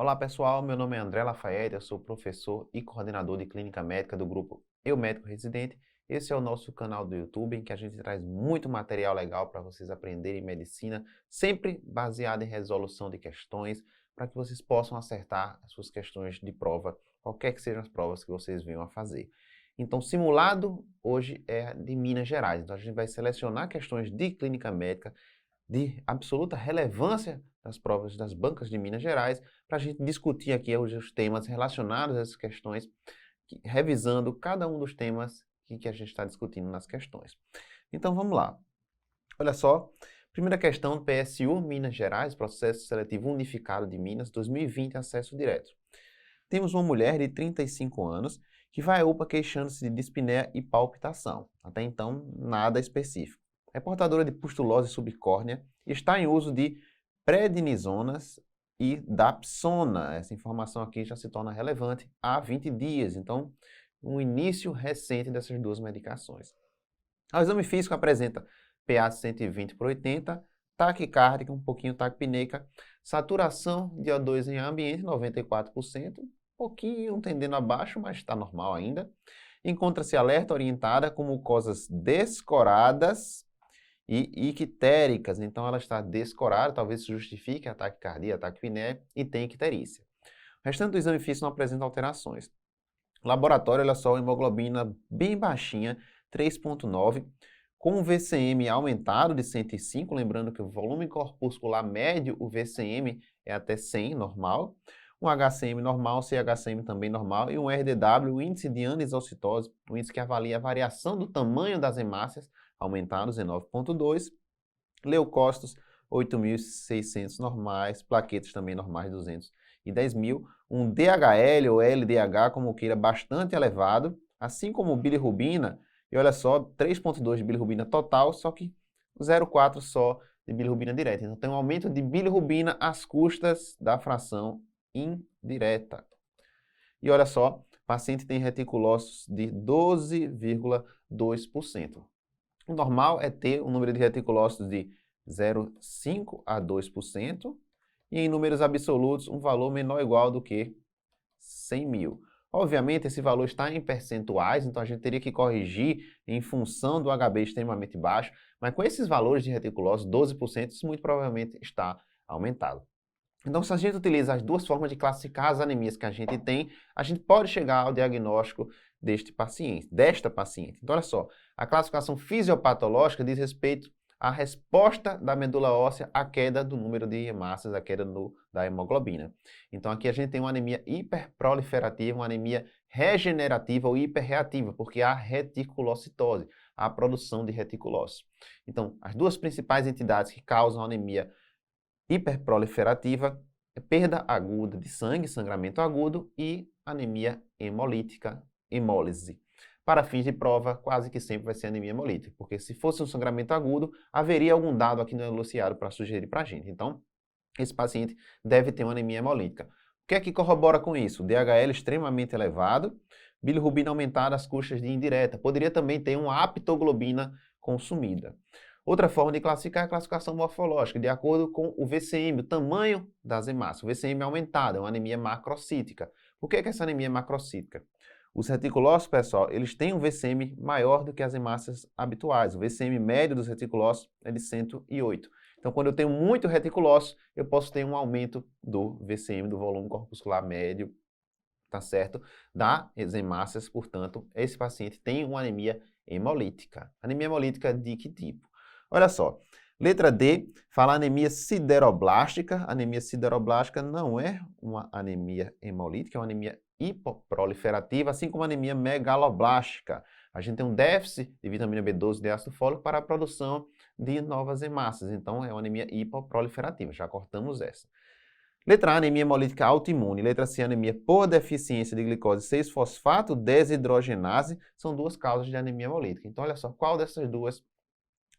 Olá pessoal, meu nome é André Lafayette, eu sou professor e coordenador de clínica médica do grupo Eu Médico Residente. Esse é o nosso canal do YouTube em que a gente traz muito material legal para vocês aprenderem medicina, sempre baseado em resolução de questões, para que vocês possam acertar as suas questões de prova, qualquer que sejam as provas que vocês venham a fazer. Então, simulado hoje é de Minas Gerais, então a gente vai selecionar questões de clínica médica de absoluta relevância das provas das bancas de Minas Gerais, para a gente discutir aqui os temas relacionados a essas questões, revisando cada um dos temas que a gente está discutindo nas questões. Então vamos lá. Olha só, primeira questão, PSU, Minas Gerais, Processo Seletivo Unificado de Minas, 2020, acesso direto. Temos uma mulher de 35 anos que vai à UPA queixando-se de dispneia e palpitação. Até então, nada específico. É portadora de pustulose subcórnea e está em uso de prednisonas e dapsona. Essa informação aqui já se torna relevante há 20 dias. Então, um início recente dessas duas medicações. O exame físico apresenta PA 120 por 80, taquicárdica, um pouquinho taquipneica, saturação de O2 em ambiente, 94%, pouquinho tendendo abaixo, mas está normal ainda. Encontra-se alerta orientada com mucosas descoradas e ictéricas, então ela está descorada, talvez isso justifique a taquicardia, a taquipneia e tem icterícia. O restante do exame físico não apresenta alterações. Laboratório, olha só, hemoglobina bem baixinha, 3,9, com o VCM aumentado de 105, lembrando que o volume corpuscular médio, o VCM, é até 100, normal. Um HCM normal, CHCM também normal, e um RDW, o índice de anisocitose, o índice que avalia a variação do tamanho das hemácias, aumentados em 9,2. Leucócitos, 8.600 normais, plaquetas também normais, 210.000. Um DHL ou LDH, como queira, bastante elevado, assim como bilirrubina, e olha só, 3,2 de bilirrubina total, só que 0,4 só de bilirrubina direta. Então tem um aumento de bilirrubina às custas da fração indireta. E olha só, o paciente tem reticulócitos de 12,2%. O normal é ter um número de reticulócitos de 0,5 a 2%, e em números absolutos um valor menor ou igual do que 100.000. Obviamente esse valor está em percentuais, então a gente teria que corrigir em função do HB extremamente baixo, mas com esses valores de reticulose, 12%, isso muito provavelmente está aumentado. Então, se a gente utiliza as duas formas de classificar as anemias que a gente tem, a gente pode chegar ao diagnóstico desta paciente. Então, olha só, a classificação fisiopatológica diz respeito à resposta da medula óssea à queda do número de hemácias, à queda da hemoglobina. Então, aqui a gente tem uma anemia hiperproliferativa, uma anemia regenerativa ou hiperreativa, porque há reticulocitose, há produção de reticulócitos. Então, as duas principais entidades que causam anemia hiperproliferativa é perda aguda de sangue, sangramento agudo, e anemia hemolítica, hemólise. Para fins de prova, quase que sempre vai ser anemia hemolítica, porque se fosse um sangramento agudo, haveria algum dado aqui no enunciado para sugerir para a gente. Então, esse paciente deve ter uma anemia hemolítica. O que é que corrobora com isso? DHL extremamente elevado, bilirrubina aumentada às custas de indireta. Poderia também ter uma aptoglobina consumida. Outra forma de classificar é a classificação morfológica, de acordo com o VCM, o tamanho das hemácias. O VCM é aumentado, é uma anemia macrocítica. Por que é essa anemia é macrocítica? Os reticulócitos, pessoal, eles têm um VCM maior do que as hemácias habituais. O VCM médio dos reticulócitos é de 108. Então, quando eu tenho muito reticulócito, eu posso ter um aumento do VCM, do volume corpuscular médio, tá certo? Das hemácias, portanto, esse paciente tem uma anemia hemolítica. Anemia hemolítica de que tipo? Olha só, letra D fala anemia sideroblástica. Anemia sideroblástica não é uma anemia hemolítica, é uma anemia hipoproliferativa, assim como a anemia megaloblástica. A gente tem um déficit de vitamina B12 de ácido fólico para a produção de novas hemácias, então é uma anemia hipoproliferativa, já cortamos essa. Letra A, anemia hemolítica autoimune. Letra C, anemia por deficiência de glicose 6-fosfato desidrogenase. São duas causas de anemia hemolítica. Então, olha só, qual dessas duas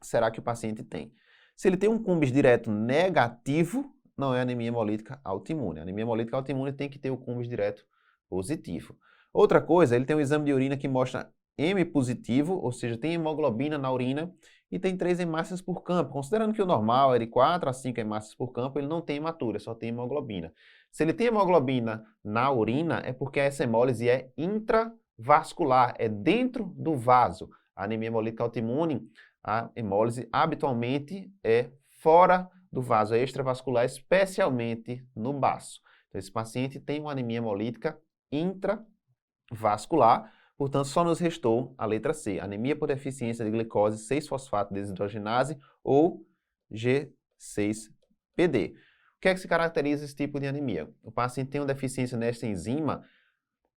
será que o paciente tem? Se ele tem um cumbis direto negativo, não é anemia hemolítica autoimune. A anemia hemolítica autoimune tem que ter o cumbis direto positivo. Outra coisa, ele tem um exame de urina que mostra M positivo, ou seja, tem hemoglobina na urina e tem 3 hemácias por campo. Considerando que o normal é de 4 a 5 hemácias por campo, ele não tem hematura, só tem hemoglobina. Se ele tem hemoglobina na urina, é porque essa hemólise é intravascular, é dentro do vaso. A anemia hemolítica autoimune, a hemólise habitualmente é fora do vaso, é extravascular, especialmente no baço. Então, esse paciente tem uma anemia hemolítica intravascular, portanto, só nos restou a letra C, anemia por deficiência de glicose 6-fosfato desidrogenase ou G6PD. O que é que se caracteriza esse tipo de anemia? O paciente tem uma deficiência nesta enzima.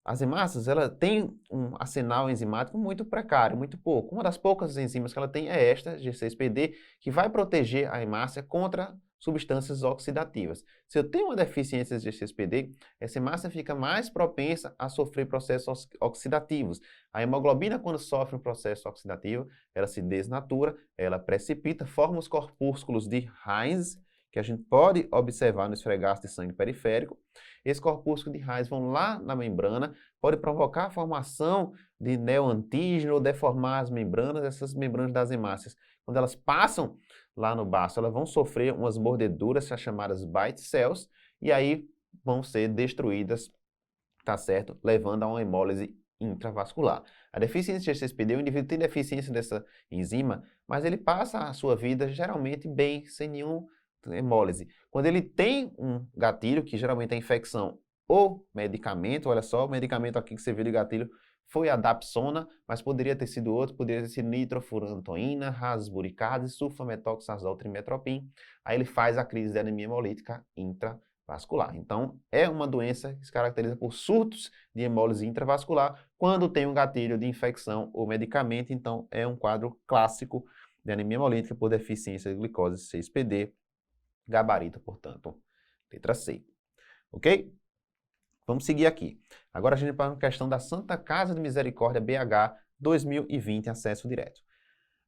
As hemácias, ela tem um arsenal enzimático muito precário, muito pouco. Uma das poucas enzimas que ela tem é esta, G6PD, que vai proteger a hemácia contra substâncias oxidativas. Se eu tenho uma deficiência de G6PD, essa hemácia fica mais propensa a sofrer processos oxidativos. A hemoglobina, quando sofre um processo oxidativo, ela se desnatura, ela precipita, forma os corpúsculos de Heinz, que a gente pode observar no esfregaço de sangue periférico. Esses corpúsculos de Heinz vão lá na membrana, pode provocar a formação de neoantígeno ou deformar as membranas, essas membranas das hemácias. Quando elas passam lá no baço, elas vão sofrer umas mordeduras, chamadas bite cells, e aí vão ser destruídas, tá certo? Levando a uma hemólise intravascular. A deficiência de G6PD, o indivíduo tem deficiência dessa enzima, mas ele passa a sua vida geralmente bem, sem nenhum hemólise. Quando ele tem um gatilho, que geralmente é infecção ou medicamento, olha só, o medicamento aqui que você viu de gatilho foi a dapsona, mas poderia ter sido outro, poderia ter sido nitrofurantoína, rasburicase, sulfametoxazol, trimetropin. Aí ele faz a crise de anemia hemolítica intravascular. Então, é uma doença que se caracteriza por surtos de hemólise intravascular quando tem um gatilho de infecção ou medicamento. Então, é um quadro clássico de anemia hemolítica por deficiência de glicose 6PD, gabarito, portanto, letra C. Ok? Vamos seguir aqui. Agora a gente vai para a questão da Santa Casa de Misericórdia BH 2020, acesso direto.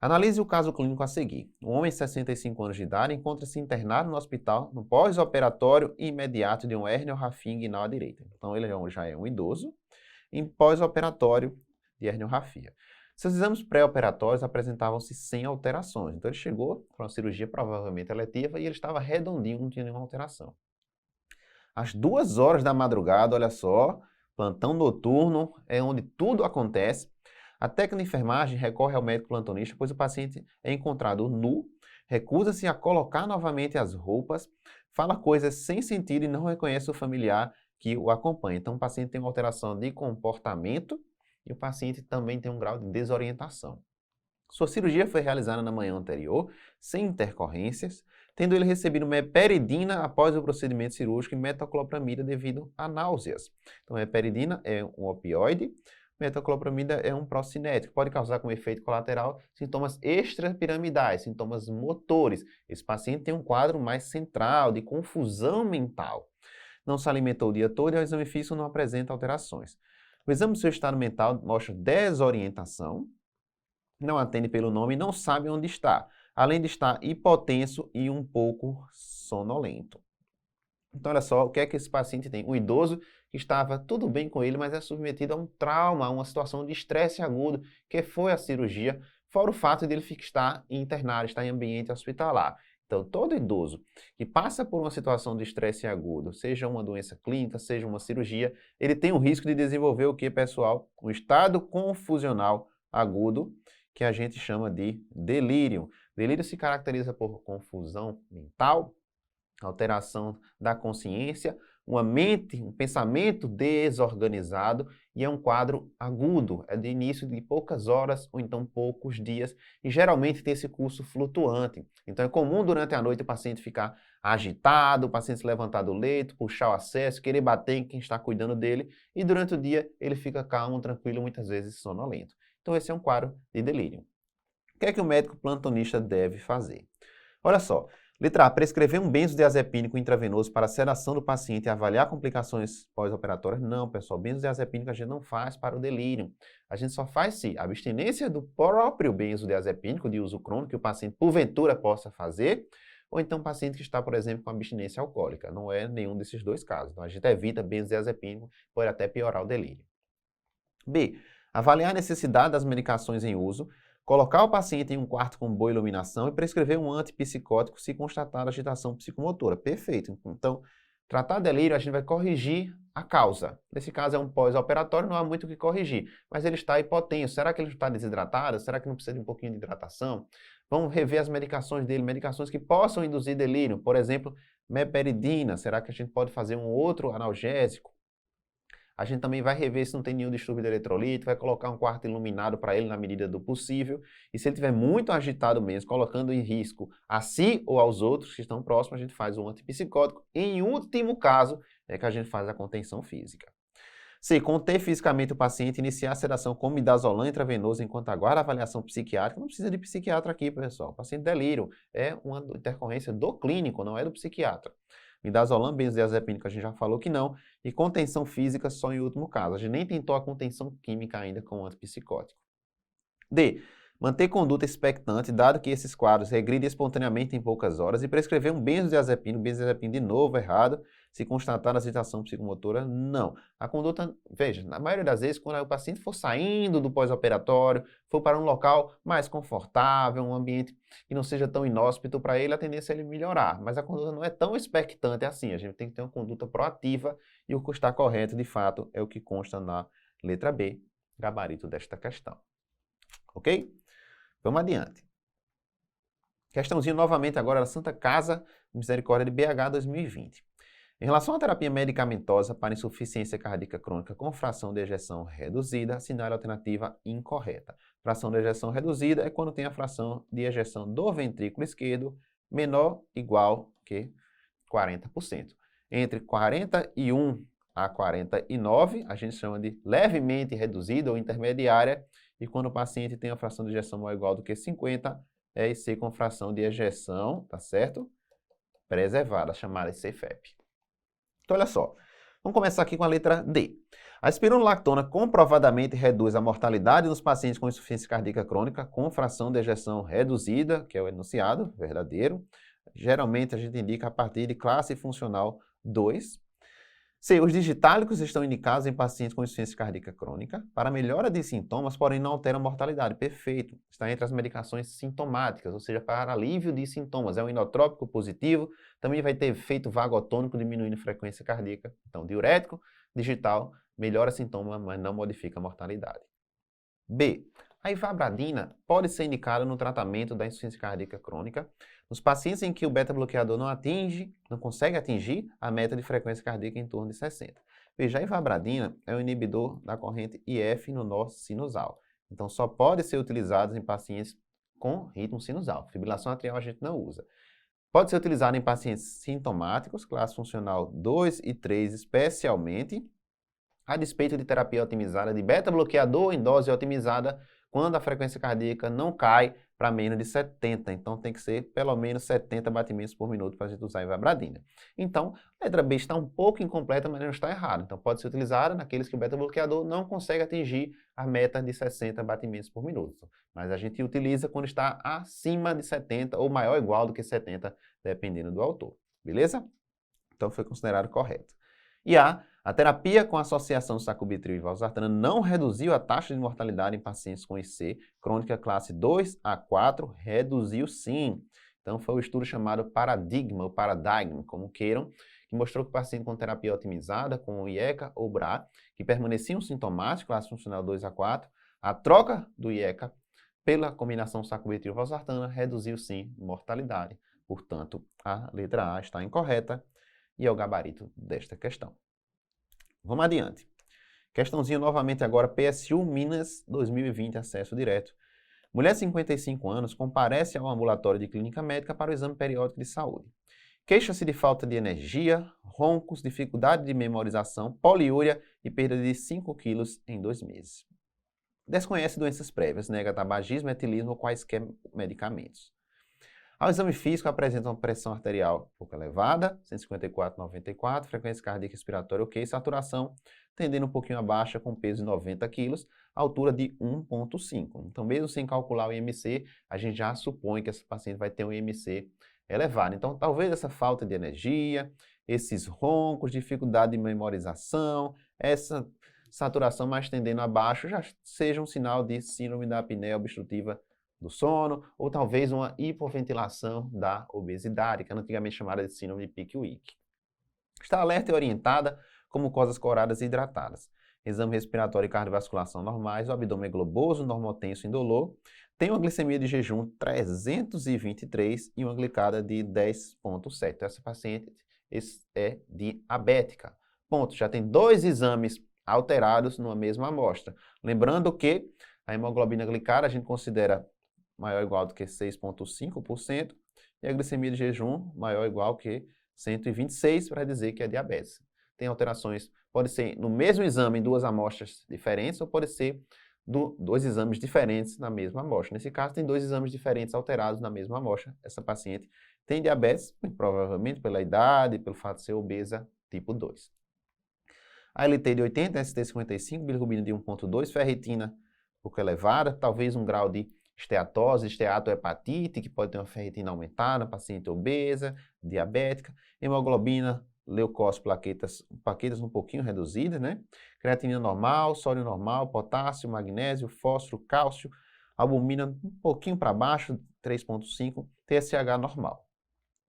Analise o caso clínico a seguir. Um homem de 65 anos de idade encontra-se internado no hospital no pós-operatório imediato de um hérnia ou rafia inguinal à direita. Então ele já é um idoso em pós-operatório de hérnia ou rafia. Seus exames pré-operatórios apresentavam-se sem alterações. Então ele chegou para uma cirurgia provavelmente eletiva e ele estava redondinho, não tinha nenhuma alteração. Às 2 horas da madrugada, olha só, plantão noturno é onde tudo acontece. A técnica de enfermagem recorre ao médico plantonista, pois o paciente é encontrado nu, recusa-se a colocar novamente as roupas, fala coisas sem sentido e não reconhece o familiar que o acompanha. Então o paciente tem uma alteração de comportamento e o paciente também tem um grau de desorientação. Sua cirurgia foi realizada na manhã anterior, sem intercorrências, tendo ele recebido meperidina após o procedimento cirúrgico e metoclopramida devido a náuseas. Então, meperidina é um opioide, metoclopramida é um procinético, pode causar como efeito colateral sintomas extrapiramidais, sintomas motores. Esse paciente tem um quadro mais central, de confusão mental. Não se alimentou o dia todo e o exame físico não apresenta alterações. O exame do seu estado mental mostra desorientação, não atende pelo nome e não sabe onde está, além de estar hipotenso e um pouco sonolento. Então, olha só, o que é que esse paciente tem? Um idoso que estava tudo bem com ele, mas é submetido a um trauma, a uma situação de estresse agudo, que foi a cirurgia, fora o fato de ele estar internado, estar em ambiente hospitalar. Então, todo idoso que passa por uma situação de estresse agudo, seja uma doença clínica, seja uma cirurgia, ele tem o risco de desenvolver o que, pessoal? Um estado confusional agudo, que a gente chama de delírio. Delírio se caracteriza por confusão mental, alteração da consciência, uma mente, um pensamento desorganizado e é um quadro agudo, é de início de poucas horas ou então poucos dias e geralmente tem esse curso flutuante. Então é comum durante a noite o paciente ficar agitado, o paciente se levantar do leito, puxar o acesso, querer bater em quem está cuidando dele e durante o dia ele fica calmo, tranquilo, muitas vezes sonolento. Então esse é um quadro de delírio. O que é que o médico plantonista deve fazer? Olha só, letra A, prescrever um benzodiazepínico intravenoso para a sedação do paciente e avaliar complicações pós-operatórias? Não, pessoal, benzodiazepínico a gente não faz para o delírio. A gente só faz se a abstinência do próprio benzodiazepínico de uso crônico que o paciente porventura possa fazer, ou então paciente que está, por exemplo, com abstinência alcoólica. Não é nenhum desses dois casos. Então a gente evita benzodiazepínico, pode até piorar o delírio. B, avaliar a necessidade das medicações em uso, colocar o paciente em um quarto com boa iluminação e prescrever um antipsicótico se constatar agitação psicomotora. Perfeito. Então, Tratar delírio, a gente vai corrigir a causa. Nesse caso é um pós-operatório, não há muito o que corrigir, mas ele está hipotenso. Será que ele está desidratado? Será que não precisa de um pouquinho de hidratação? Vamos rever as medicações dele, medicações que possam induzir delírio. Por exemplo, meperidina. Será que a gente pode fazer um outro analgésico? A gente também vai rever se não tem nenhum distúrbio de eletrolito, vai colocar um quarto iluminado para ele na medida do possível. E se ele estiver muito agitado mesmo, colocando em risco a si ou aos outros que estão próximos, a gente faz um antipsicótico. Em último caso, é que a gente faz a contenção física. C. Conter fisicamente o paciente, iniciar a sedação com midazolam intravenoso enquanto aguarda a avaliação psiquiátrica. Não precisa de psiquiatra aqui, pessoal. O paciente delírio é uma intercorrência do clínico, não é do psiquiatra. Midazolam, benzodiazepina, que a gente já falou que não. E contenção física só em último caso. A gente nem tentou a contenção química ainda com o antipsicótico. D. Manter conduta expectante, dado que esses quadros regridem espontaneamente em poucas horas, e prescrever um benzodiazepina de novo errado, se constatar a agitação psicomotora, não. A conduta, veja, na maioria das vezes, quando o paciente for saindo do pós-operatório, for para um local mais confortável, um ambiente que não seja tão inóspito para ele, a tendência é ele melhorar. Mas a conduta não é tão expectante assim, a gente tem que ter uma conduta proativa e o que está correto, de fato, é o que consta na letra B, gabarito desta questão. Ok? Vamos adiante. Questãozinho novamente agora da Santa Casa Misericórdia de BH 2020. Em relação à terapia medicamentosa para insuficiência cardíaca crônica com fração de ejeção reduzida, assinale a alternativa incorreta. Fração de ejeção reduzida é quando tem a fração de ejeção do ventrículo esquerdo menor ou igual que 40%. Entre 41 a 49, a gente chama de levemente reduzida ou intermediária, e quando o paciente tem a fração de ejeção maior ou igual do que 50, é IC com fração de ejeção, tá certo? Preservada, chamada de CFEP. Então, olha só. Vamos começar aqui com a letra D. A espironolactona comprovadamente reduz a mortalidade nos pacientes com insuficiência cardíaca crônica com fração de ejeção reduzida, que é o enunciado verdadeiro. Geralmente, a gente indica a partir de classe funcional 2. C. Os digitálicos estão indicados em pacientes com insuficiência cardíaca crônica para melhora de sintomas, porém não alteram a mortalidade. Perfeito. Está entre as medicações sintomáticas, ou seja, para alívio de sintomas. É um inotrópico positivo, também vai ter efeito vagotônico diminuindo a frequência cardíaca. Então, diurético, digital, melhora sintoma, mas não modifica a mortalidade. B. A ivabradina pode ser indicada no tratamento da insuficiência cardíaca crônica nos pacientes em que o beta-bloqueador não consegue atingir a meta de frequência cardíaca em torno de 60. Veja, a ivabradina é um inibidor da corrente IF no nó sinusal. Então, só pode ser utilizado em pacientes com ritmo sinusal. Fibrilação atrial a gente não usa. Pode ser utilizado em pacientes sintomáticos, classe funcional 2 e 3 especialmente, a despeito de terapia otimizada de beta-bloqueador em dose otimizada, quando a frequência cardíaca não cai para menos de 70. Então, tem que ser pelo menos 70 batimentos por minuto para a gente usar a ivabradina. Então, a letra B está um pouco incompleta, mas não está errada. Então, pode ser utilizada naqueles que o beta-bloqueador não consegue atingir a meta de 60 batimentos por minuto. Mas a gente utiliza quando está acima de 70 ou maior ou igual do que 70, dependendo do autor. Beleza? Então, foi considerado correto. E a terapia com associação sacubitril e valsartana não reduziu a taxa de mortalidade em pacientes com IC crônica classe 2 a 4, reduziu sim. Então, foi o estudo chamado Paradigma, ou Paradigm, como queiram, que mostrou que o paciente com terapia otimizada, com IECA ou BRA, que permaneciam sintomáticos, classe funcional 2 a 4, a troca do IECA pela combinação sacubitril e valsartana reduziu sim mortalidade. Portanto, a letra A está incorreta e é o gabarito desta questão. Vamos adiante. Questãozinha novamente agora, PSU Minas 2020, acesso direto. Mulher de 55 anos comparece ao ambulatório de clínica médica para o exame periódico de saúde. Queixa-se de falta de energia, roncos, dificuldade de memorização, poliúria e perda de 5 quilos em 2 meses. Desconhece doenças prévias, nega tabagismo, etilismo ou quaisquer medicamentos. Ao exame físico, apresenta uma pressão arterial um pouco elevada, 154/94, frequência cardíaca e respiratória ok, saturação tendendo um pouquinho abaixo com peso de 90 kg, altura de 1,5. Então, mesmo sem calcular o IMC, a gente já supõe que esse paciente vai ter um IMC elevado. Então, talvez essa falta de energia, esses roncos, dificuldade de memorização, essa saturação mais tendendo abaixo já seja um sinal de síndrome da apneia obstrutiva do sono, ou talvez uma hipoventilação da obesidade, que é antigamente chamada de síndrome de Pickwick. Está alerta e orientada com mucosas coradas e hidratadas. Exame respiratório e cardiovasculação normais, o abdômen é globoso, normotenso, indolor. Tem uma glicemia de jejum 323 e uma glicada de 10,7. Então, essa paciente é diabética. Ponto. Já tem 2 exames alterados numa mesma amostra. Lembrando que a hemoglobina glicada a gente considera maior ou igual do que 6,5% e a glicemia de jejum maior ou igual que 126 para dizer que é diabetes. Tem alterações, pode ser no mesmo exame em 2 amostras diferentes ou pode ser 2 exames diferentes na mesma amostra. Nesse caso, tem 2 exames diferentes alterados na mesma amostra. Essa paciente tem diabetes, provavelmente pela idade, pelo fato de ser obesa tipo 2. ALT de 80, ST 55, bilirrubina de 1,2, ferritina um pouco elevada, talvez um grau de esteatose, esteatohepatite, que pode ter uma ferritina aumentada, paciente obesa, diabética, hemoglobina, leucócitos, plaquetas um pouquinho reduzidas, né? Creatinina normal, sódio normal, potássio, magnésio, fósforo, cálcio, albumina um pouquinho para baixo, 3,5, TSH normal.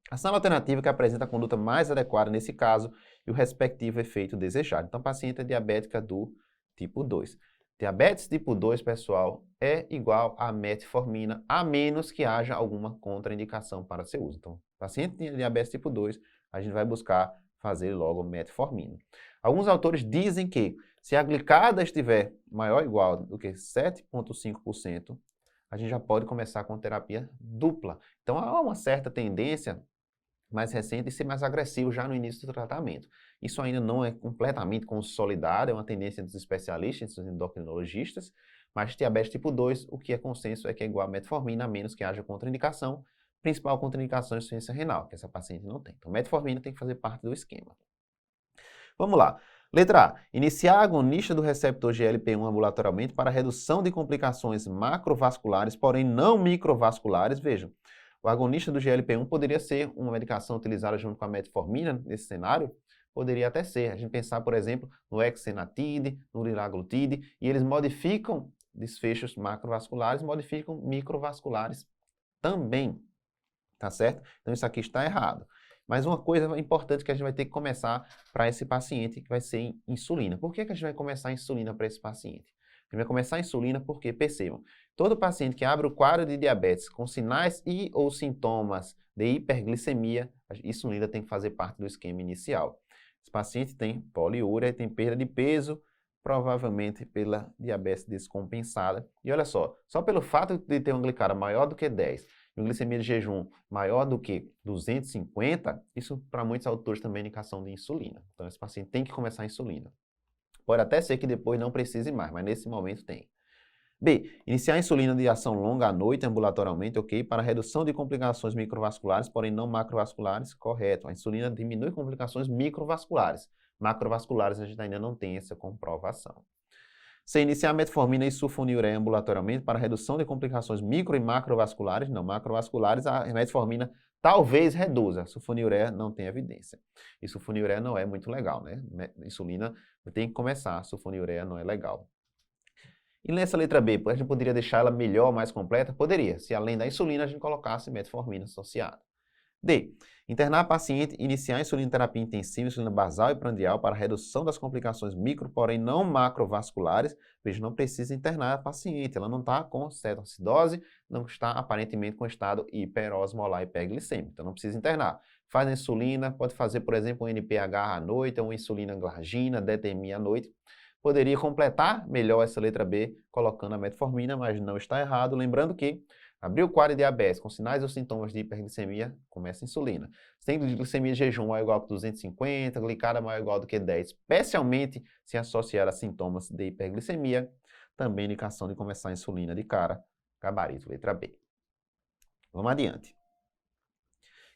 Ação alternativa que apresenta a conduta mais adequada nesse caso e o respectivo efeito desejado. Então, a paciente é diabética do tipo 2. Diabetes tipo 2, pessoal, é igual a metformina, a menos que haja alguma contraindicação para seu uso. Então, paciente de diabetes tipo 2, a gente vai buscar fazer logo metformina. Alguns autores dizem que se a glicada estiver maior ou igual do que 7,5%, a gente já pode começar com terapia dupla. Então, há uma certa tendência mais recente e ser mais agressivo já no início do tratamento. Isso ainda não é completamente consolidado, é uma tendência dos especialistas, dos endocrinologistas, mas diabetes tipo 2, o que é consenso é que é igual a metformina, a menos que haja contraindicação, principal contraindicação é insuficiência renal, que essa paciente não tem. Então, metformina tem que fazer parte do esquema. Vamos lá. Letra A. Iniciar a agonista do receptor GLP-1 ambulatorialmente para redução de complicações macrovasculares, porém não microvasculares. Vejam, o agonista do GLP-1 poderia ser uma medicação utilizada junto com a metformina nesse cenário? Poderia até ser. A gente pensar, por exemplo, no exenatide, no liraglutide, e eles modificam desfechos macrovasculares, modificam microvasculares também. Tá certo? Então isso aqui está errado. Mas uma coisa importante que a gente vai ter que começar para esse paciente, que vai ser insulina. Por que a gente vai começar a insulina para esse paciente? A gente vai começar a insulina porque, percebam, todo paciente que abre o quadro de diabetes com sinais e ou sintomas de hiperglicemia, a insulina tem que fazer parte do esquema inicial. Esse paciente tem poliúria, tem perda de peso, provavelmente pela diabetes descompensada. E olha só pelo fato de ter uma glicada maior do que 10, e uma glicemia de jejum maior do que 250, isso para muitos autores também é indicação de insulina. Então esse paciente tem que começar a insulina. Pode até ser que depois não precise mais, mas nesse momento tem. B. Iniciar a insulina de ação longa à noite ambulatorialmente, ok? Para redução de complicações microvasculares, porém não macrovasculares, correto. A insulina diminui complicações microvasculares. Macrovasculares a gente ainda não tem essa comprovação. C. Iniciar metformina e sulfonilureia ambulatorialmente para redução de complicações micro e macrovasculares, não macrovasculares, a metformina talvez reduza. Sulfonilureia não tem evidência. E sulfonilureia não é muito legal, né? Insulina tem que começar, sulfonilureia não é legal. E nessa letra B, a gente poderia deixar ela melhor, mais completa? Poderia, se além da insulina a gente colocasse metformina associada. D. Internar paciente e iniciar a insulinoterapia intensiva, insulina basal e prandial para redução das complicações micro, porém não macrovasculares. Veja, não precisa internar a paciente, ela não está com cetoacidose, não está aparentemente com estado hiperosmolar hiperglicêmico, então não precisa internar. Faz a insulina, pode fazer, por exemplo, um NPH à noite, ou uma insulina glargina, DTMI à noite. Poderia completar melhor essa letra B colocando a metformina, mas não está errado. Lembrando que abriu o quadro de diabetes com sinais ou sintomas de hiperglicemia, começa a insulina. Se tem glicemia de jejum maior ou igual que 250, glicada maior ou igual do que 10, especialmente se associar a sintomas de hiperglicemia, também indicação de começar a insulina de cara, gabarito, letra B. Vamos adiante.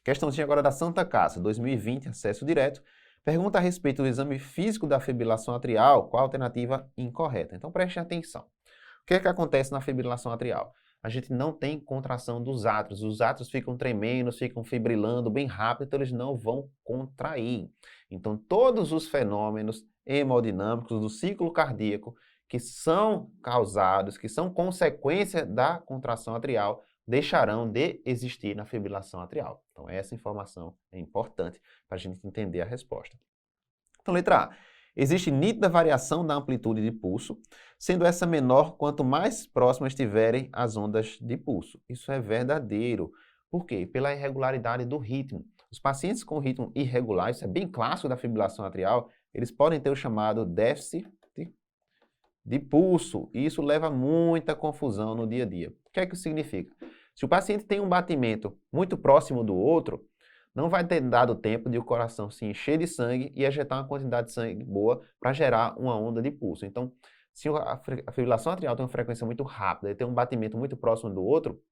Questãozinha agora da Santa Casa, 2020, acesso direto. Pergunta a respeito do exame físico da fibrilação atrial, qual a alternativa incorreta? Então preste atenção. O que é que acontece na fibrilação atrial? A gente não tem contração dos átrios, os átrios ficam tremendo, ficam fibrilando bem rápido, então eles não vão contrair. Então todos os fenômenos hemodinâmicos do ciclo cardíaco que são causados, que são consequência da contração atrial, deixarão de existir na fibrilação atrial. Então, essa informação é importante para a gente entender a resposta. Então, letra A. Existe nítida variação da amplitude de pulso, sendo essa menor quanto mais próximas estiverem as ondas de pulso. Isso é verdadeiro. Por quê? Pela irregularidade do ritmo. Os pacientes com ritmo irregular, isso é bem clássico da fibrilação atrial, eles podem ter o chamado déficit de pulso, e isso leva muita confusão no dia a dia. O que é que isso significa? Se o paciente tem um batimento muito próximo do outro, não vai ter dado tempo de o coração se encher de sangue e ejetar uma quantidade de sangue boa para gerar uma onda de pulso. Então, se a fibrilação atrial tem uma frequência muito rápida e tem um batimento muito próximo do outro,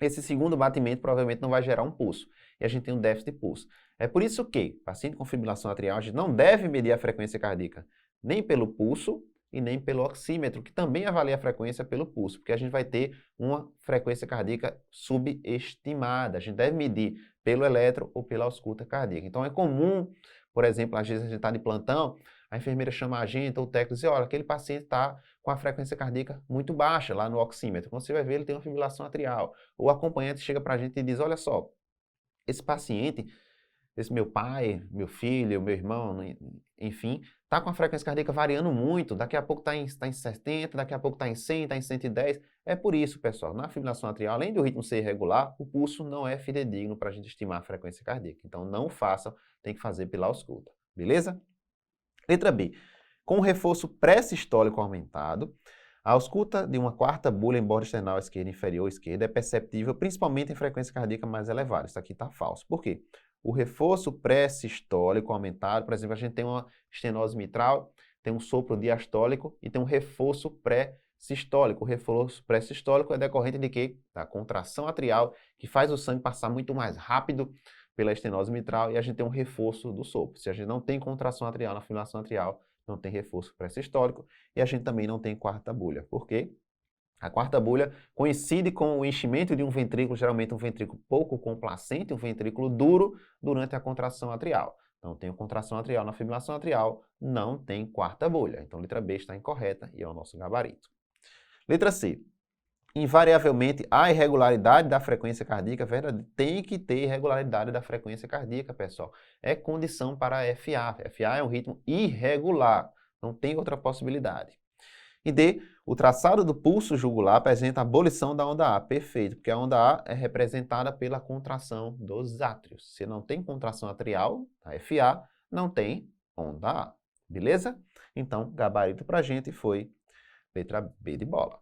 esse segundo batimento provavelmente não vai gerar um pulso. E a gente tem um déficit de pulso. É por isso que, paciente com fibrilação atrial, a gente não deve medir a frequência cardíaca nem pelo pulso e nem pelo oxímetro, que também avalia a frequência pelo pulso, porque a gente vai ter uma frequência cardíaca subestimada. A gente deve medir pelo eletro ou pela ausculta cardíaca. Então é comum, por exemplo, às vezes a gente está de plantão, a enfermeira chama a gente ou o técnico diz, olha, aquele paciente está com a frequência cardíaca muito baixa lá no oxímetro. Quando você vai ver, ele tem uma fibrilação atrial. O acompanhante chega para a gente e diz, olha só, esse paciente, esse meu pai, meu filho, meu irmão, enfim, está com a frequência cardíaca variando muito, daqui a pouco está em 70, daqui a pouco está em 100, está em 110. É por isso, pessoal, na fibrilação atrial, além do ritmo ser irregular, o pulso não é fidedigno para a gente estimar a frequência cardíaca. Então, não façam, tem que fazer pela ausculta, beleza? Letra B. Com o reforço pré-sistólico aumentado, a ausculta de uma quarta bulha em borda external esquerda inferior esquerda é perceptível principalmente em frequência cardíaca mais elevada. Isso aqui está falso. Por quê? O reforço pré-sistólico aumentado, por exemplo, a gente tem uma estenose mitral, tem um sopro diastólico e tem um reforço pré-sistólico. O reforço pré-sistólico é decorrente de quê? Da contração atrial, que faz o sangue passar muito mais rápido pela estenose mitral e a gente tem um reforço do sopro. Se a gente não tem contração atrial na fibrilação atrial, não tem reforço pré-sistólico e a gente também não tem quarta bulha. Por quê? A quarta bulha coincide com o enchimento de um ventrículo, geralmente um ventrículo pouco complacente, um ventrículo duro, durante a contração atrial. Então, tem contração atrial na fibrilação atrial, não tem quarta bolha. Então, letra B está incorreta e é o nosso gabarito. Letra C. Invariavelmente, a irregularidade da frequência cardíaca, verdade, tem que ter irregularidade da frequência cardíaca, pessoal. É condição para a FA. FA é um ritmo irregular, não tem outra possibilidade. E D, o traçado do pulso jugular apresenta a abolição da onda A. Perfeito, porque a onda A é representada pela contração dos átrios. Se não tem contração atrial, a FA, não tem onda A. Beleza? Então, gabarito para a gente foi letra B de bola.